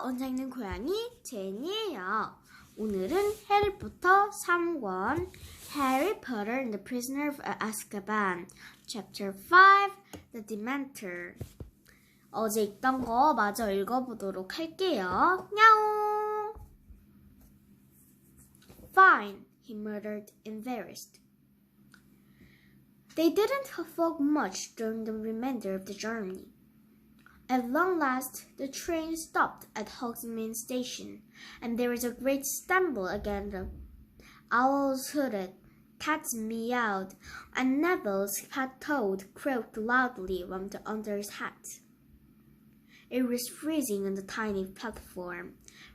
혼자 있는 고양이 제니예요. 오늘은 해리포터 3권 해리포터 and the Prisoner of Azkaban 챕터 5 The Dementor. 어제 읽던 거 마저 읽어보도록 할게요. 야옹! Fine, he muttered, embarrassed. They didn't walk much during the remainder of the journey. At long last, the train stopped at Hogsmeade Station, and there was a great stumble again. The owls hooted, cats meowed, and Neville's pet toad croaked loudly from under his hat. It was freezing on the tiny platform.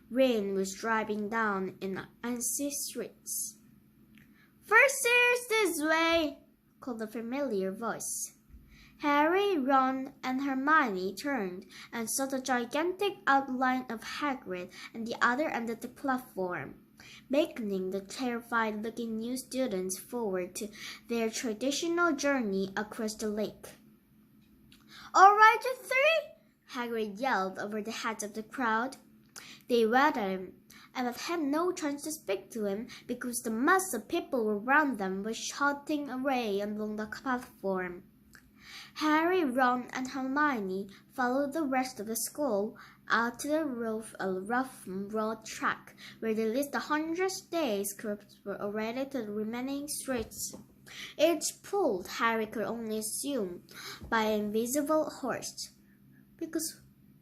Rain was driving down in icy streets. "First stairs this way!" called a familiar voice. Harry, Ron, and Hermione turned and saw the gigantic outline of Hagrid at the other end of the platform, beckoning the terrified-looking new students forward to their traditional journey across the lake. "All right, you three!" Hagrid yelled over the heads of the crowd. They waved at him, and had no chance to speak to him because the mass of people around them was shouting away along the platform. Harry, Ron, and Hermione followed the rest of the school out to the rough road track, where the least 100 stage groups were already to the remaining streets. Each pulled, Harry could only assume, by an invisible horse, because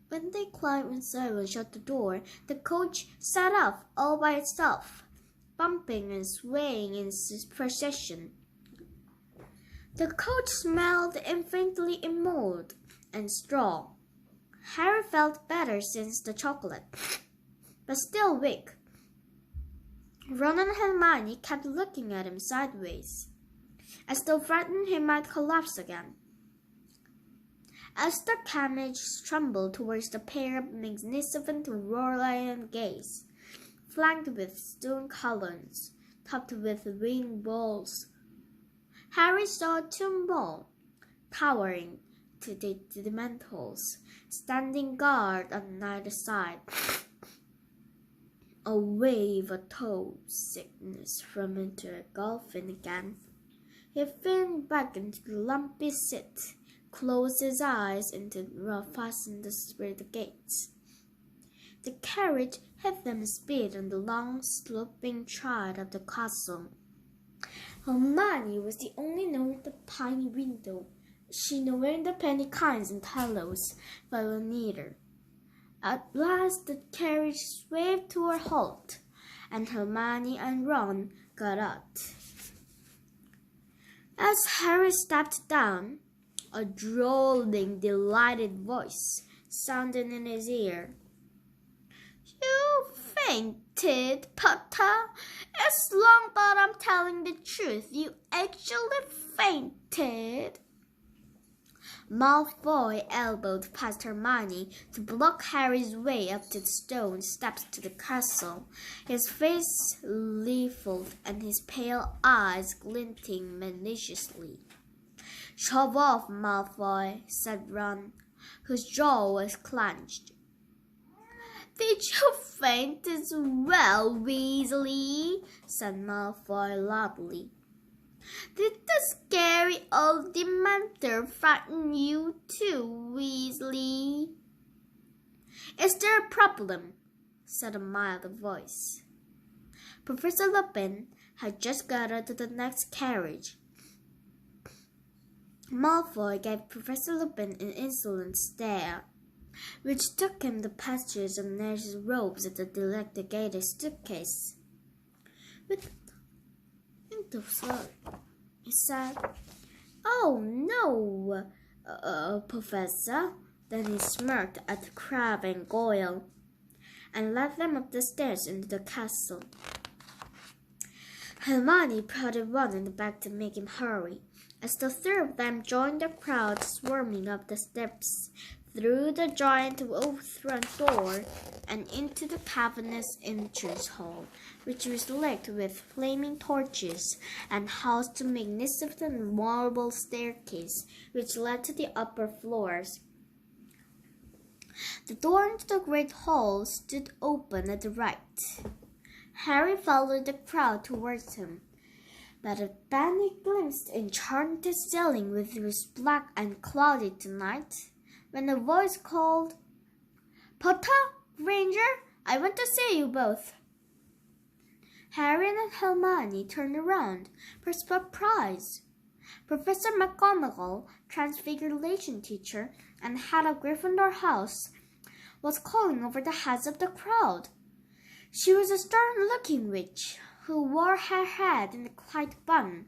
when they climbed inside and shut the door, the coach set off all by itself, bumping and swaying in procession. The coach smelled infinitely mold and straw. Harry felt better since the chocolate, but still weak. Ron and Hermione kept looking at him sideways, as though frightened he might collapse again. As the carriage trembled towards the pair of magnificent Rorian gates, flanked with stone columns, topped with winged balls, Harry saw two more, towering to the Dementors, standing guard on either side. A wave of toad sickness from into a gulfin again. He fell back into the lumpy seat, closed his eyes, and fastened the gates. The carriage hit them speed on the long, sloping side of the castle. Hermione was the only one with the tiny window. She knew where the penny-coins and tallows fell neither. At last the carriage swerved to a halt, and Hermione and Ron got out. As Harry stepped down, a drolling, delighted voice sounded in his ear. "You fainted, Potter? It's long that I'm telling the truth. You actually fainted." Malfoy elbowed past Hermione to block Harry's way up to the stone steps to the castle, his face leveled and his pale eyes glinting maliciously. "Shove off, Malfoy," said Ron, whose jaw was clenched. "Did you faint as well, Weasley?" said Malfoy loudly. "Did the scary old Dementor frighten you too, Weasley?" "Is there a problem?" said a mild voice. Professor Lupin had just got out of the next carriage. Malfoy gave Professor Lupin an insolent stare, which took him the passages of nurse's robes at the dilapidated suitcase. "With he said. "Oh, no, Professor." Then he smirked at Crabbe and Goyle and led them up the stairs into the castle. Hermione prodded Ron in the back to make him hurry, as the three of them joined the crowd swarming up the steps, through the giant oak front door, and into the cavernous entrance hall, which was lit with flaming torches and housed a magnificent marble staircase which led to the upper floors. The door into the great hall stood open at the right. Harry followed the crowd towards him, but then he glimpsed enchanted ceiling which was black and cloudy tonight, when a voice called, "Potter, Granger, I want to see you both." Harry and Hermione turned around, surprised. Professor McGonagall, Transfiguration teacher and head of Gryffindor House, was calling over the heads of the crowd. She was a stern-looking witch who wore her head in a tight bun.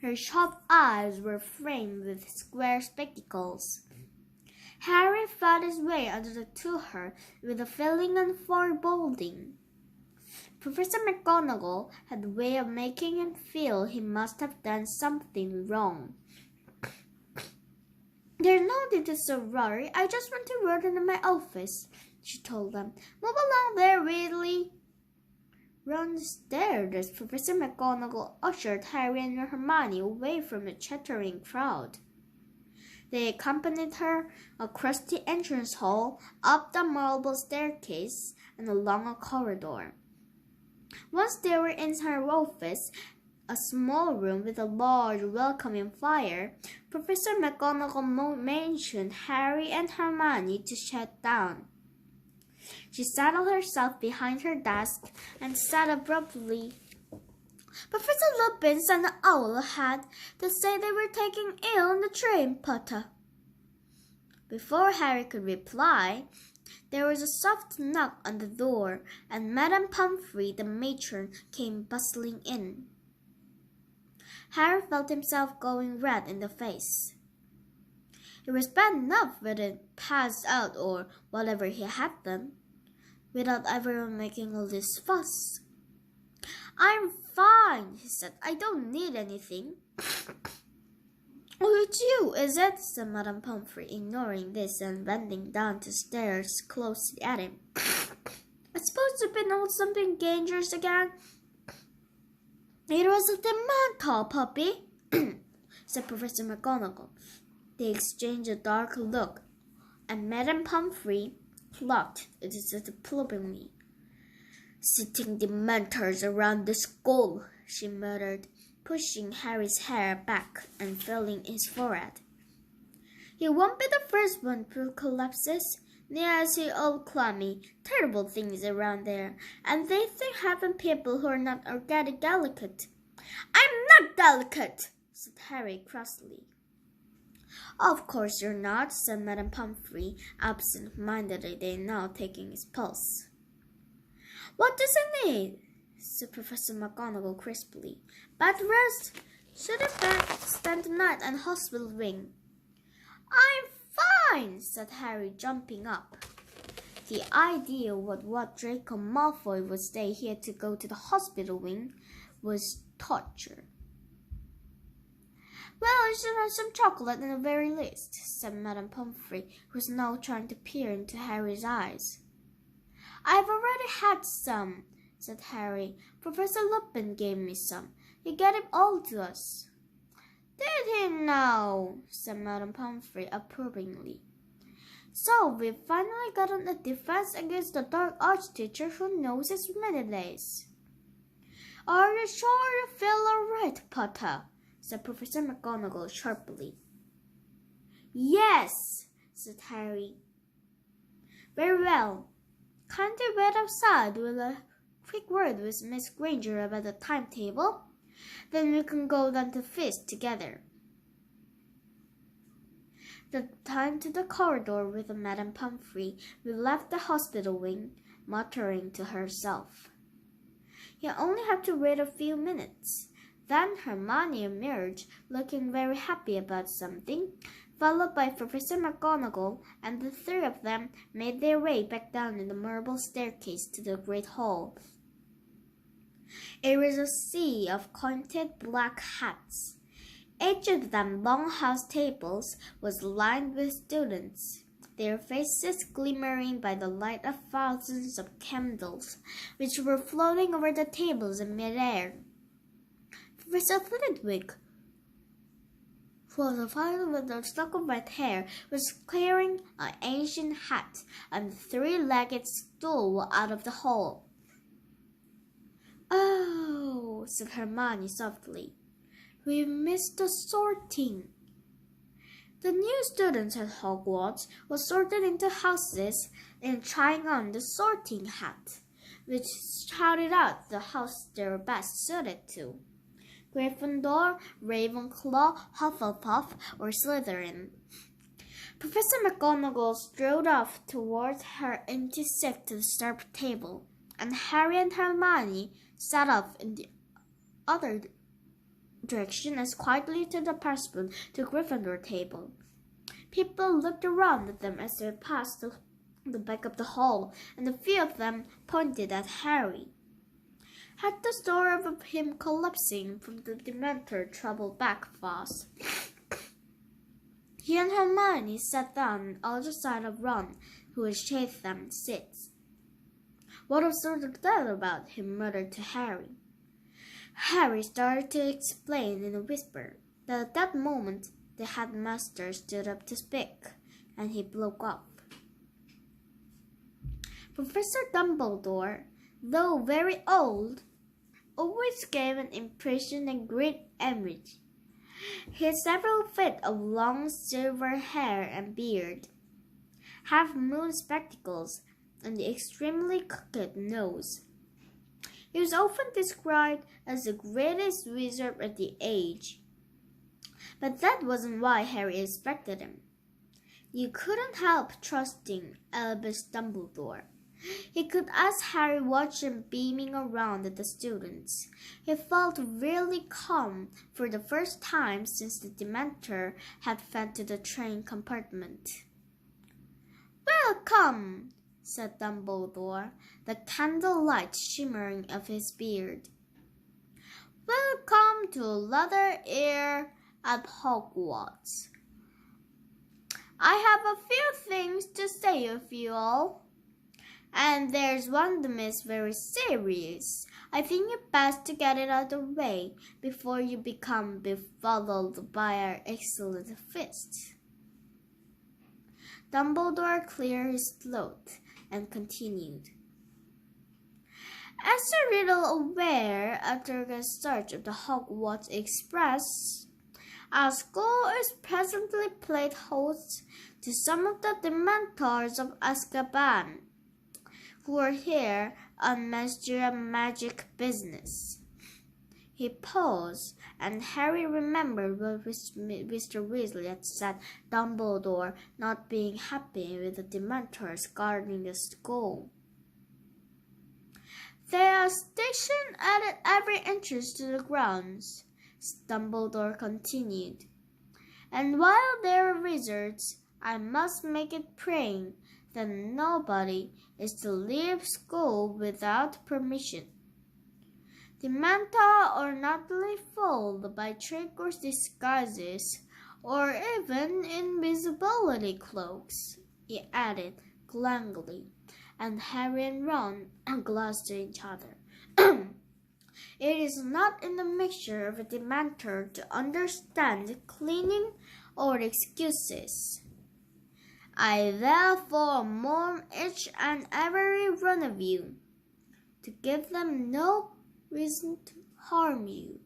Her sharp eyes were framed with square spectacles. Harry felt his way to her with a feeling of foreboding. Professor McGonagall had a way of making him feel he must have done something wrong. "There's no need to so worry. I just want to work in my office," she told them. "Move along there, Weasley." Ron stared as Professor McGonagall ushered Harry and Hermione away from the chattering crowd. They accompanied her across the entrance hall, up the marble staircase, and along a corridor. Once they were in her office, a small room with a large welcoming fire, Professor McGonagall motioned Harry and Hermione to sit down. She settled herself behind her desk and said abruptly, "Professor Lupin sent an owl ahead to say they were taking ill on the train, Potter." Before Harry could reply, there was a soft knock on the door, and Madame Pomfrey, the matron, came bustling in. Harry felt himself going red in the face. It was bad enough when it passed out or whatever he had done, without everyone making all this fuss. "I'm fine," he said. "I don't need anything." "Oh, it's you, is it?" said Madame Pomfrey, ignoring this and bending down to stare closely at him. "I suppose you've been on something dangerous again." "It was a Dementor, puppy," said Professor McGonagall. They exchanged a dark look, and Madame Pomfrey clucked disapprovingly. "Sitting Dementors around the school," she muttered, pushing Harry's hair back and feeling his forehead. "He won't be the first one who collapses. They see old clammy, terrible things around there, and they think having people who are not organic delicate." "I'm not delicate," said Harry crossly. "Of course you're not," said Madame Pomfrey, absent-mindedly now taking his pulse. "What does it need?" said Professor McGonagall crisply. "Bed rest? Shouldn't spend the night in hospital wing." "I'm fine," said Harry, jumping up. The idea of what Draco Malfoy would stay here to go to the hospital wing was torture. "Well, you should have some chocolate at the very least," said Madame Pomfrey, who was now trying to peer into Harry's eyes. "I've already had some," said Harry. "Professor Lupin gave me some. He gave them all to us." "Did he now?" said Madame Pomfrey approvingly. "So we've finally gotten a defense against the dark arts teacher who knows his many days." "Are you sure you feel all right, Potter?" said Professor McGonagall sharply. "Yes," said Harry. "Very well. Kindly wait outside with a quick word with Miss Granger about the timetable. Then we can go down to feast together." The time to the corridor with Madame Pomfrey, we left the hospital wing, muttering to herself. "You only have to wait a few minutes." Then Hermione emerged, looking very happy about something, followed by Professor McGonagall, and the three of them made their way back down the marble staircase to the great hall. It was a sea of pointed black hats. Each of them long-house tables was lined with students, their faces glimmering by the light of thousands of candles, which were floating over the tables in mid-air. "Professor Flitwick, for the father with the shock of red hair was clearing an ancient hat and a three-legged stool out of the hole. "Oh," said Hermione softly, "we've missed the sorting." The new students at Hogwarts were sorted into houses and trying on the sorting hat, which shouted out the house they were best suited to: Gryffindor, Ravenclaw, Hufflepuff, or Slytherin. Professor McGonagall strode off towards her empty seat to the star table, and Harry and Hermione sat off in the other direction as quietly to the possible to Gryffindor table. People looked around at them as they passed the back of the hall, and a few of them pointed at Harry. Had the story of him collapsing from the Dementor traveled back fast? He and Hermione sat down on the other side of Ron, who had chased them seats. "What was that about?" he muttered to Harry. Harry started to explain in a whisper that at that moment the headmaster stood up to speak, and he broke off. Professor Dumbledore, though very old, always gave an impression of great age. He had several feet of long silver hair and beard, half-moon spectacles, and the extremely crooked nose. He was often described as the greatest wizard of the age. But that wasn't why Harry respected him. You couldn't help trusting Albus Dumbledore. He could, as Harry watched him beaming around at the students. He felt really calm for the first time since the Dementor had fled to the train compartment. "Welcome," said Dumbledore, the candlelight shimmering of his beard. "Welcome to another year at Hogwarts. I have a few things to say of you all, and there's one that is very serious. I think it's best to get it out of the way before you become befuddled by our excellent feast." Dumbledore cleared his throat and continued. "As you're little aware, after the start of the Hogwarts Express, our school is presently played host to some of the Dementors of Azkaban, who are here on magic business." He paused, and Harry remembered what Mr. Weasley had said Dumbledore not being happy with the Dementors guarding the school. "They are stationed at every entrance to the grounds," Dumbledore continued. "And while they are wizards, I must make it plain that nobody is to leave school without permission. Dementor are not to be fooled by tricks or disguises, or even invisibility cloaks," he added glumly, and Harry and Ron glanced at each other. "It is not in the mixture of a Dementor to understand cleaning or excuses. I therefore warn each and every one of you to give them no reason to harm you.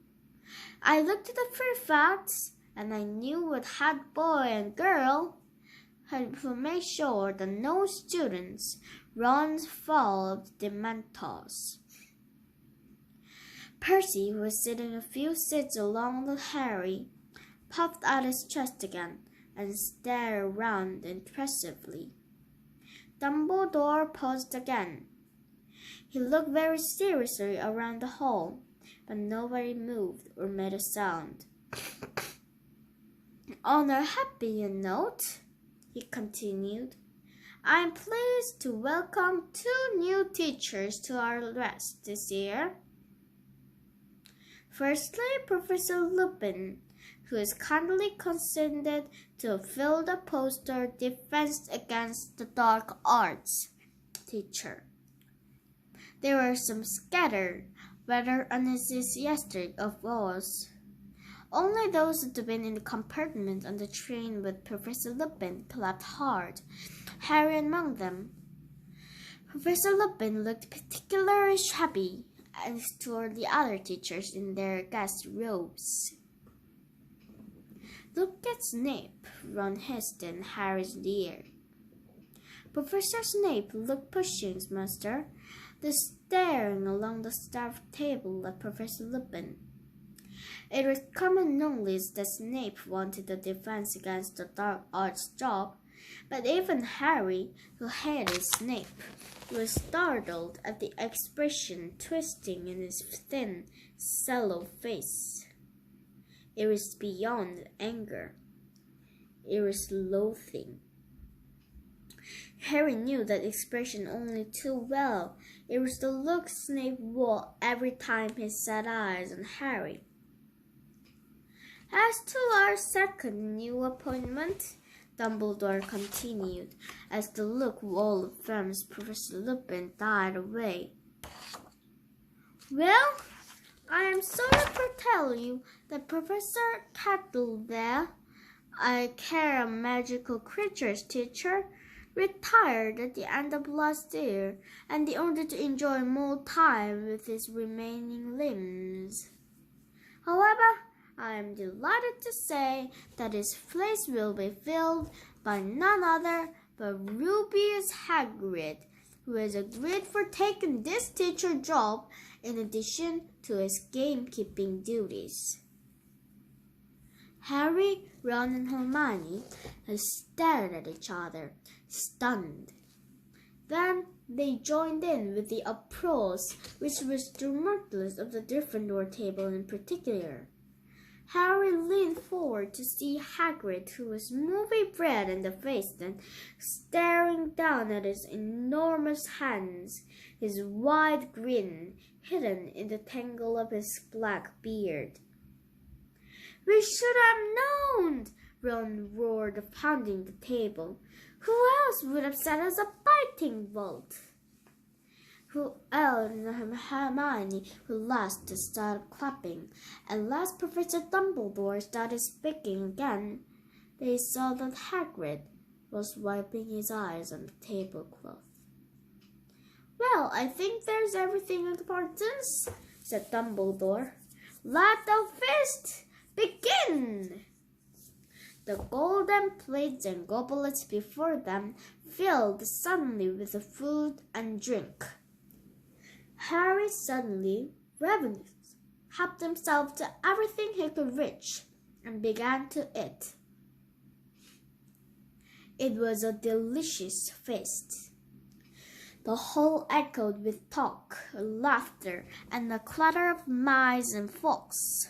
I looked at the three facts, and I knew what head boy and girl had to make sure that no students run foul of the Dementors." Percy, who was sitting a few seats along with Harry, puffed out his chest again and stared around impressively. Dumbledore paused again. He looked very seriously around the hall, but nobody moved or made a sound. "On a happier note," he continued, "I am pleased to welcome 2 new teachers to our rest this year. Firstly, Professor Lupin, who is kindly consented to fill the post of Defense Against the Dark Arts teacher. There were some scattered, rather unenthusiastic of us Only those who had been in the compartment on the train with Professor Lupin clapped hard, Harry among them. Professor Lupin looked particularly shabby, as to the other teachers in their guest robes. "Look at Snape," Ron hissed in Harry's ear. Professor Snape looked pushing, master, staring along the staff table at Professor Lupin. It was common knowledge that Snape wanted a defense against the dark arts job, but even Harry, who hated Snape, was startled at the expression twisting in his thin, sallow face. It was beyond anger. It was loathing. Harry knew that expression only too well. It was the look Snape wore every time he set eyes on Harry. "As to our second new appointment," Dumbledore continued, as the look wall from Professor Lupin died away. "Well, I am sorry to tell you that Professor Kettle there, a care of magical creatures teacher, retired at the end of last year, and in order to enjoy more time with his remaining limbs. However, I am delighted to say that his place will be filled by none other but Rubeus Hagrid, who has agreed for taking this teacher job in addition to his gamekeeping duties." Harry, Ron, and Hermione stared at each other, stunned. Then they joined in with the applause, which was tumultuous of the Gryffindor table in particular. Harry leaned forward to see Hagrid, who was moving red in the face and staring down at his enormous hands, his wide grin hidden in the tangle of his black beard. "We should have known!" Ron roared, pounding the table. "Who else would have set us a fighting bolt?" Hermione, who last started clapping, and last Professor Dumbledore started speaking again. They saw that Hagrid was wiping his eyes on the tablecloth. "Well, I think there's everything in importance," said Dumbledore. "Let the feast begin!" The golden plates and goblets before them filled suddenly with the food and drink. Harry suddenly, ravenous, helped himself to everything he could reach and began to eat. It was a delicious feast. The hall echoed with talk, laughter, and the clatter of knives and forks.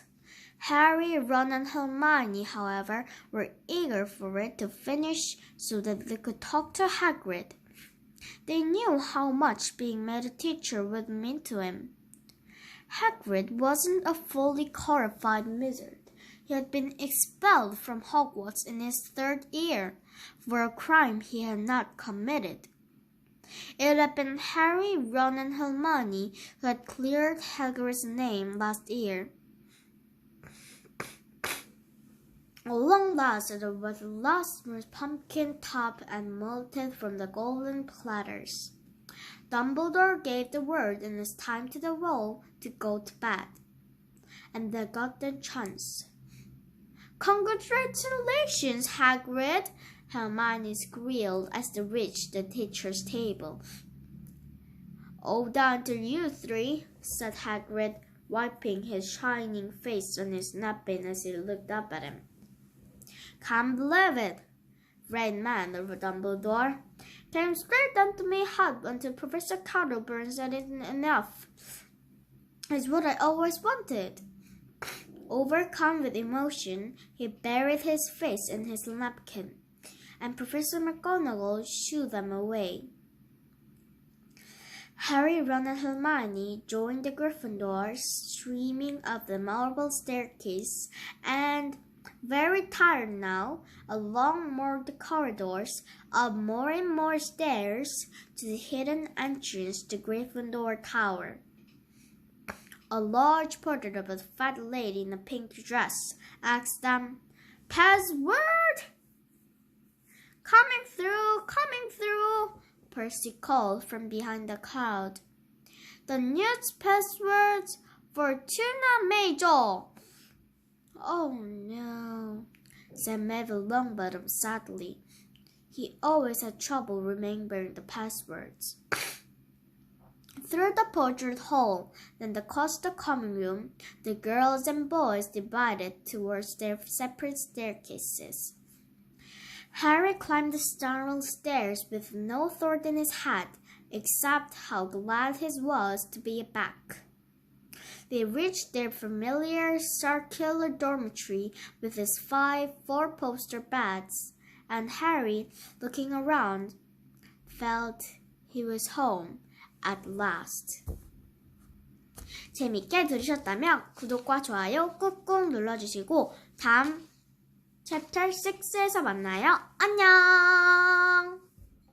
Harry, Ron, and Hermione, however, were eager for it to finish so that they could talk to Hagrid. They knew how much being made a teacher would mean to him. Hagrid wasn't a fully qualified wizard. He had been expelled from Hogwarts in his 3rd year for a crime he had not committed. It had been Harry, Ron, and Hermione who had cleared Hagrid's name last year. At long last, it was the last pumpkin top and melted from the golden platters. Dumbledore gave the word and it's time to the roll to go to bed. And they got their chance. "Congratulations, Hagrid!" Hermione squealed as they reached the teacher's table. "All down to you 3, said Hagrid, wiping his shining face on his napkin as he looked up at him. "Can't believe it!" Rain Man over Dumbledore. "Came straight down to me hot until Professor Cuddleburn said it enough. It's what I always wanted." Overcome with emotion, he buried his face in his napkin, and Professor McGonagall shooed them away. Harry, Ron, and Hermione joined the Gryffindors, streaming up the marble staircase, and, very tired now, along more the corridors, up more and more stairs to the hidden entrance to Gryffindor Tower. A large portrait of a fat lady in a pink dress asked them, "Password?" Coming through, Percy called from behind the crowd. "The newest passwords for tuna major." "Oh no," said Melville Longbottom sadly. He always had trouble remembering the passwords. Through the portrait hall, then across the common room, the girls and boys divided towards their separate staircases. Harry climbed the spiral stairs with no thought in his head, except how glad he was to be back. They reached their familiar circular dormitory with its 5 four-poster beds, and Harry, looking around, felt he was home at last. 재밌게 들으셨다면 구독과 좋아요 꾹꾹 눌러주시고 다음 챕터 6에서 만나요. 안녕!